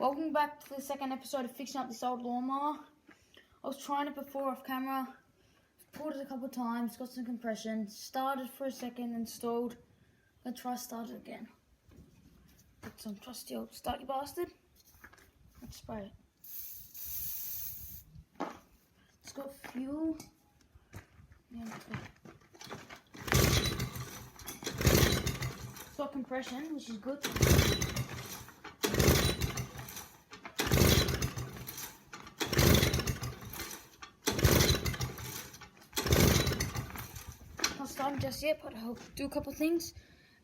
Welcome back to the second episode of fixing up this old lawnmower. I was trying it before off camera, pulled it a couple of times, got some compression, started for a second and stalled. I'm going to try start it again. Put some trusty old start, you bastard. Let's spray it. It's got fuel. Yeah, it's got compression, which is good. Not starting just yet, but I'll do a couple of things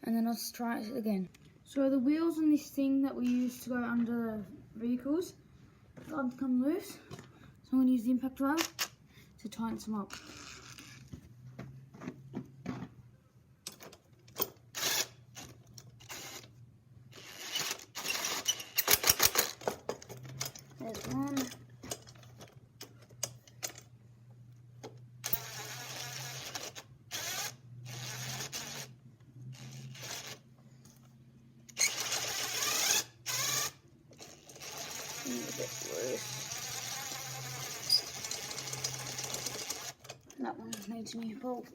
and then I'll try it again. So the wheels on this thing that we use to go under vehicles starting to come loose. So I'm going to use the impact driver to tighten some up. There's one. A bit loose. That one needs a new bolt.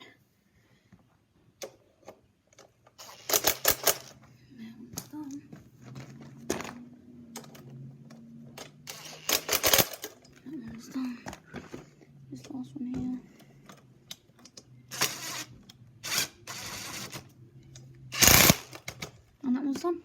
That one's done. That one's done. This last one here. And that one's done.